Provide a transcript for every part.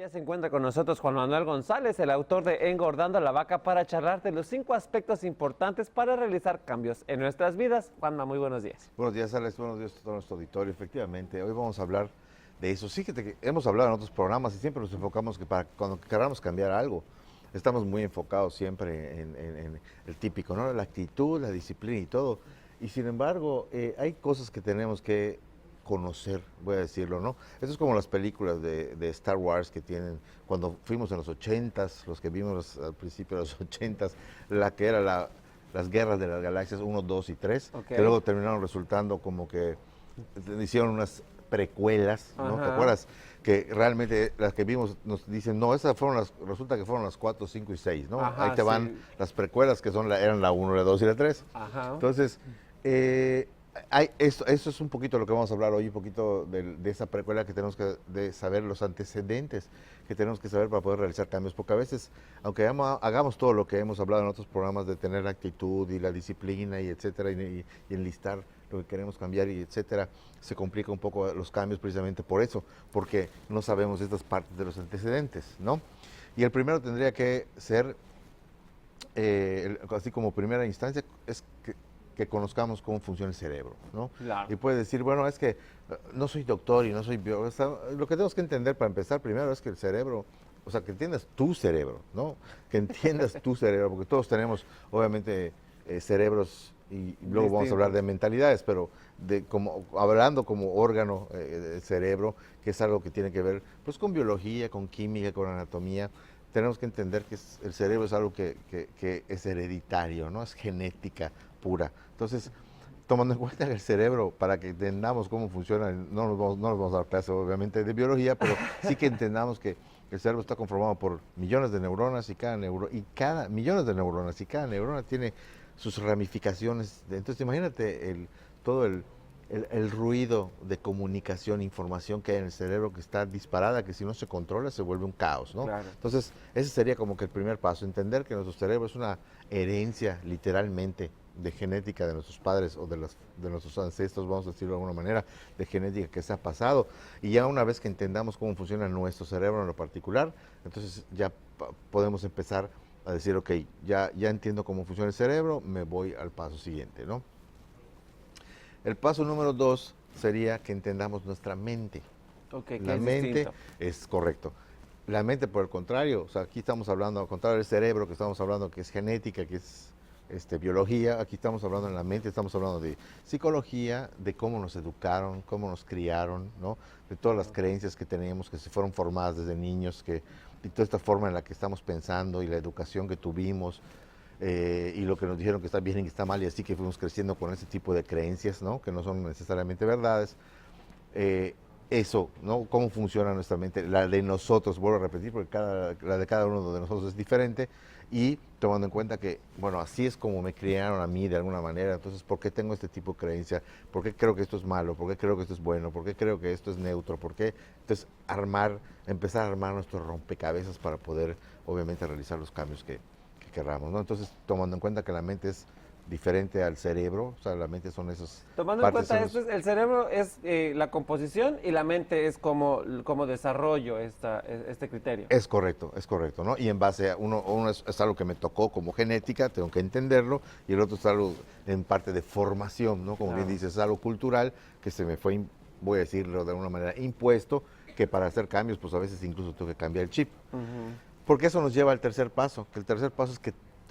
Ya se encuentra con nosotros Juan Manuel González, el autor de Engordando la Vaca, para charlar de los 5 aspectos importantes para realizar cambios en nuestras vidas. Juanma, muy buenos días. Buenos días, Alex. Buenos días a todo nuestro auditorio. Efectivamente, hoy vamos a hablar de eso. Fíjate que hemos hablado en otros programas y siempre nos enfocamos que para cuando queramos cambiar algo, estamos muy enfocados siempre en el típico, ¿no? La actitud, la disciplina y todo. Y sin embargo, hay cosas que tenemos que conocer, voy a decirlo, ¿no? Eso es como las películas de Star Wars que tienen, cuando fuimos en los 80s, los que vimos al principio de los 80s, la que era las guerras de las galaxias 1, 2 y 3, Okay. que luego terminaron resultando como que hicieron unas precuelas, ¿no? Ajá. ¿Te acuerdas? Que realmente las que vimos nos dicen, no, esas fueron resulta que fueron las 4, 5 y 6, ¿no? Ajá, Ahí te van sí. las precuelas que eran la 1, la 2 y la 3. Ajá. Entonces, eso es un poquito lo que vamos a hablar hoy, un poquito de esa precuela que tenemos de saber los antecedentes que tenemos que saber para poder realizar cambios, porque a veces, aunque hagamos todo lo que hemos hablado en otros programas de tener la actitud y la disciplina y etcétera, y enlistar lo que queremos cambiar y etcétera, se complica un poco los cambios precisamente por eso, porque no sabemos estas partes de los antecedentes, ¿no? Y el primero tendría que ser, así como primera instancia, es que conozcamos cómo funciona el cerebro, ¿no? Claro. Y puedes decir, bueno, es que no soy doctor y no soy biólogo. Lo que tenemos que entender para empezar primero es que el cerebro, o sea, que entiendas tu cerebro, ¿no? Que entiendas tu cerebro, porque todos tenemos, obviamente, cerebros y luego vamos a hablar de mentalidades, pero hablando como órgano del cerebro, que es algo que tiene que ver pues con biología, con química, con anatomía. Tenemos que entender que el cerebro es algo que es hereditario, ¿no? Es genética pura. Entonces, tomando en cuenta que el cerebro, para que entendamos cómo funciona, no nos vamos a dar clase obviamente de biología, pero sí que entendamos que el cerebro está conformado por millones de neuronas y millones de neuronas y cada neurona tiene sus ramificaciones. Entonces, imagínate todo el ruido de comunicación, información que hay en el cerebro que está disparada, que si no se controla se vuelve un caos, ¿no? Claro. Entonces, ese sería como que el primer paso, entender que nuestro cerebro es una herencia, literalmente, de genética de nuestros padres o de nuestros ancestros, vamos a decirlo de alguna manera, de genética que se ha pasado. Y ya una vez que entendamos cómo funciona nuestro cerebro en lo particular, entonces ya podemos empezar a decir, ok, ya entiendo cómo funciona el cerebro, me voy al paso siguiente, ¿no? El paso número 2 sería que entendamos nuestra mente. Okay, La mente es correcto. La mente, por el contrario, o sea, aquí estamos hablando, al contrario del cerebro, que estamos hablando que es genética, que es biología, aquí estamos hablando en la mente, estamos hablando de psicología, de cómo nos educaron, cómo nos criaron, ¿no? De todas las creencias que tenemos, que se fueron formadas desde niños, y toda esta forma en la que estamos pensando y la educación que tuvimos, y lo que nos dijeron que está bien y que está mal, y así que fuimos creciendo con ese tipo de creencias, ¿no? Que no son necesariamente verdades. Eso, ¿no? Cómo funciona nuestra mente, la de nosotros, vuelvo a repetir, porque la de cada uno de nosotros es diferente, y tomando en cuenta que, bueno, así es como me criaron a mí de alguna manera, entonces, ¿por qué tengo este tipo de creencia? ¿Por qué creo que esto es malo? ¿Por qué creo que esto es bueno? ¿Por qué creo que esto es neutro? ¿Por qué? Entonces, empezar a armar nuestro rompecabezas para poder, obviamente, realizar los cambios que querramos, ¿no? Entonces, tomando en cuenta que la mente es diferente al cerebro, o sea, la mente son esos Tomando en cuenta esto, el cerebro es la composición y la mente es como desarrollo este criterio. Es correcto, ¿no? Y en base a uno es algo que me tocó como genética, tengo que entenderlo, y el otro es algo en parte de formación, ¿no? Como bien dices, es algo cultural que se me fue, voy a decirlo de alguna manera, impuesto, que para hacer cambios, pues a veces incluso tengo que cambiar el chip. Porque eso nos lleva al tercer paso, que el tercer paso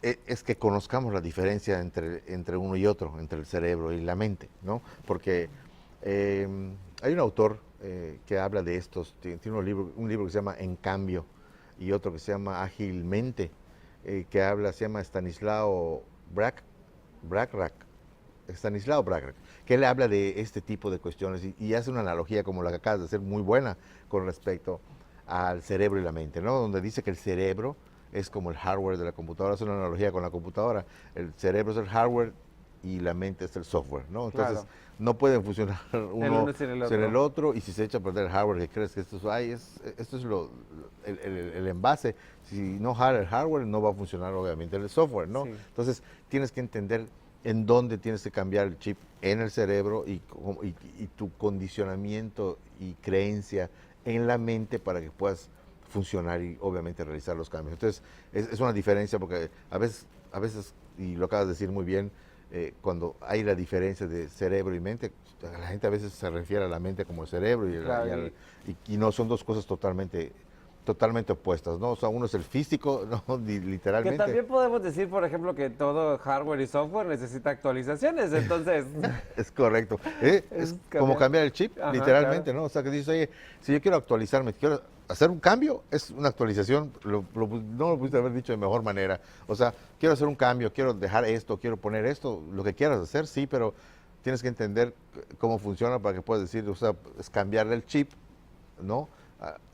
es que conozcamos la diferencia entre uno y otro, entre el cerebro y la mente, ¿no? Porque hay un autor que habla de estos, tiene un libro que se llama En Cambio y otro que se llama Ágilmente, se llama Stanislao Bachrach, que él habla de este tipo de cuestiones y hace una analogía como la que acabas de hacer, muy buena con respecto al cerebro y la mente, ¿no? Donde dice que el cerebro es como el hardware de la computadora, es una analogía con la computadora. El cerebro es el hardware y la mente es el software, ¿no? Entonces, no pueden funcionar uno sin el otro, y si se echa a perder el hardware, que crees que esto es el envase. Si no jala el hardware, no va a funcionar obviamente el software, ¿no? Sí. Entonces, tienes que entender en dónde tienes que cambiar el chip en el cerebro y tu condicionamiento y creencia en la mente para que puedas funcionar y obviamente realizar los cambios. Entonces, es una diferencia porque a veces, y lo acabas de decir muy bien, cuando hay la diferencia de cerebro y mente, la gente a veces se refiere a la mente como el cerebro y no, son dos cosas totalmente opuestas, ¿no? O sea, uno es el físico, ¿no? Literalmente. Que también podemos decir, por ejemplo, que todo hardware y software necesita actualizaciones, entonces... Es correcto. Es como cambiar el chip, ajá, literalmente, claro. ¿no? O sea, que dices, oye, si yo quiero actualizarme, quiero hacer un cambio, es una actualización, no lo pudiste haber dicho de mejor manera. O sea, quiero hacer un cambio, quiero dejar esto, quiero poner esto, lo que quieras hacer, sí, pero tienes que entender cómo funciona para que puedas decir, o sea, es cambiarle el chip, ¿no?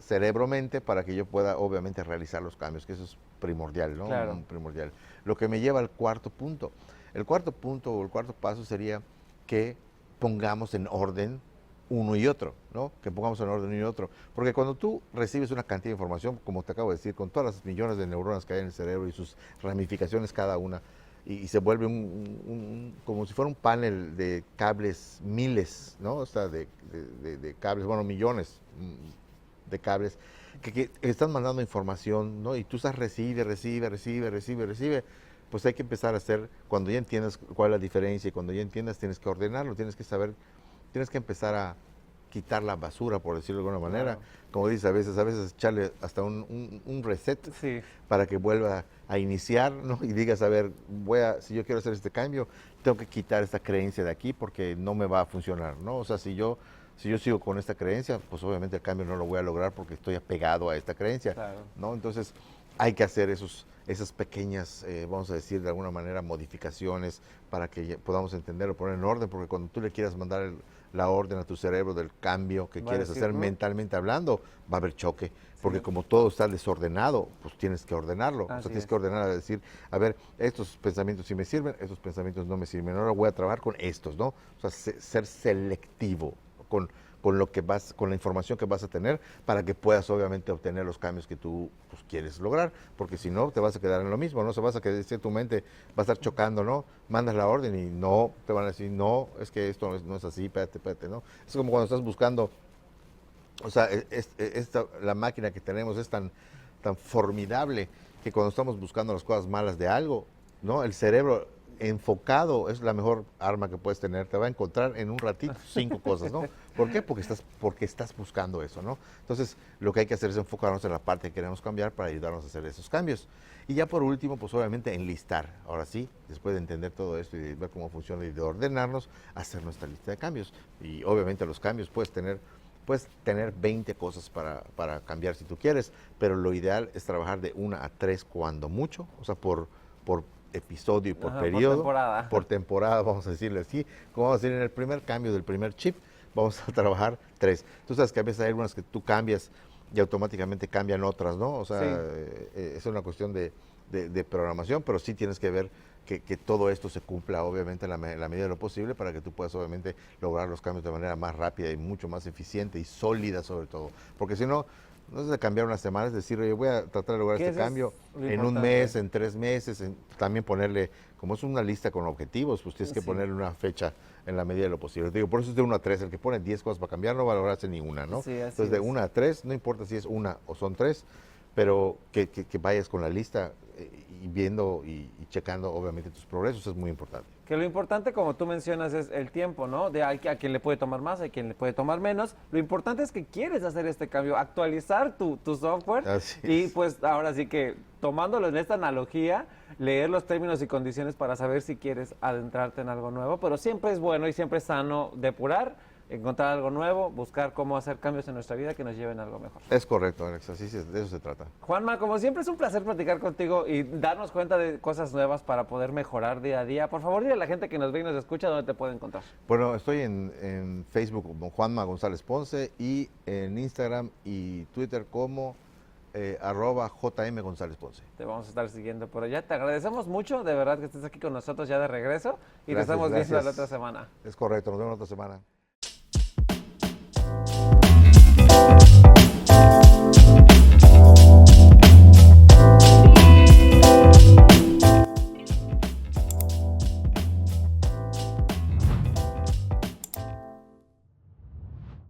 Cerebro-mente para que yo pueda obviamente realizar los cambios, que eso es primordial, ¿no? Claro. Primordial. Lo que me lleva al cuarto punto. El cuarto punto o el cuarto paso sería que pongamos en orden uno y otro, ¿no? Que pongamos en orden uno y otro. Porque cuando tú recibes una cantidad de información, como te acabo de decir, con todas las millones de neuronas que hay en el cerebro y sus ramificaciones cada una, y se vuelve como si fuera un panel de cables, miles, ¿no? O sea, de cables, bueno, millones de cables que están mandando información, ¿no? Y tú estás recibe, pues hay que empezar a hacer, cuando ya entiendas cuál es la diferencia y cuando ya entiendas tienes que ordenarlo, tienes que saber, tienes que empezar a quitar la basura, por decirlo de alguna manera. Claro. Como dices, a veces echarle hasta un reset Sí. para que vuelva a iniciar, ¿no? Y digas, a ver, si yo quiero hacer este cambio, tengo que quitar esta creencia de aquí porque no me va a funcionar, ¿no? O sea, si yo sigo con esta creencia, pues obviamente el cambio no lo voy a lograr porque estoy apegado a esta creencia, Claro. ¿no? Entonces hay que hacer esas pequeñas, vamos a decir de alguna manera, modificaciones para que podamos entenderlo, poner en orden, porque cuando tú le quieras mandar la orden a tu cerebro del cambio que Va a quieres decir, hacer "Mm". mentalmente hablando, va a haber choque, porque Sí. como todo está desordenado, pues tienes que ordenarlo, o Así sea, tienes es. que ordenar a decir, a ver, estos pensamientos sí me sirven, estos pensamientos no me sirven, ahora voy a trabajar con estos, ¿no? O sea, ser selectivo con con la información que vas a tener para que puedas obviamente obtener los cambios que tú pues, quieres lograr, porque si no te vas a quedar en lo mismo, ¿no? Se vas a quedar, tu mente va a estar chocando, ¿no? Mandas la orden y no, te van a decir, no, es que esto no es así, espérate, ¿no? Es como cuando estás buscando, o sea, la máquina que tenemos es tan formidable que cuando estamos buscando las cosas malas de algo, ¿no? El cerebro enfocado es la mejor arma que puedes tener. Te va a encontrar en un ratito 5 cosas, ¿no? ¿Por qué? Porque estás buscando eso, ¿no? Entonces, lo que hay que hacer es enfocarnos en la parte que queremos cambiar para ayudarnos a hacer esos cambios. Y ya por último, pues obviamente enlistar. Ahora sí, después de entender todo esto y de ver cómo funciona y de ordenarnos, hacer nuestra lista de cambios. Y obviamente los cambios puedes tener 20 cosas para cambiar si tú quieres, pero lo ideal es trabajar de 1 a 3 cuando mucho, o sea, por episodio y por periodo, por temporada, vamos a decirle así. Como vamos a decir, en el primer cambio del primer chip, vamos a trabajar 3. Tú sabes que a veces hay algunas que tú cambias y automáticamente cambian otras, ¿no? O sea, sí. Es una cuestión de programación, pero sí tienes que ver que todo esto se cumpla, obviamente, en la medida de lo posible para que tú puedas, obviamente, lograr los cambios de manera más rápida y mucho más eficiente y sólida, sobre todo. Porque si no, no es de cambiar unas semanas, decir, oye, voy a tratar de lograr este cambio en un mes, en 3 meses, también ponerle, como es una lista con objetivos, pues tienes que ponerle una fecha en la medida de lo posible. Te digo, por eso es de 1 a 3, el que pone 10 cosas para cambiar no va a lograrse ni una, ¿no? Sí, entonces, de 1 a 3, no importa si es 1 o son 3, pero que vayas con la lista y viendo y checando, obviamente, tus progresos es muy importante. Que lo importante, como tú mencionas, es el tiempo, ¿no? De a quien le puede tomar más, a quien le puede tomar menos. Lo importante es que quieres hacer este cambio, actualizar tu software. Así y es. pues ahora sí que, tomándolo en esta analogía, leer los términos y condiciones para saber si quieres adentrarte en algo nuevo. Pero siempre es bueno y siempre es sano depurar, encontrar algo nuevo, buscar cómo hacer cambios en nuestra vida que nos lleven a algo mejor. Es correcto, Alex, así de eso se trata. Juanma, como siempre es un placer platicar contigo y darnos cuenta de cosas nuevas para poder mejorar día a día. Por favor, dile a la gente que nos ve y nos escucha dónde te puede encontrar. Bueno, estoy en Facebook como Juanma González Ponce y en Instagram y Twitter como @JM González Ponce. Te vamos a estar siguiendo por allá. Te agradecemos mucho, de verdad, que estés aquí con nosotros ya de regreso y te estamos viendo la otra semana. Es correcto, nos vemos la otra semana.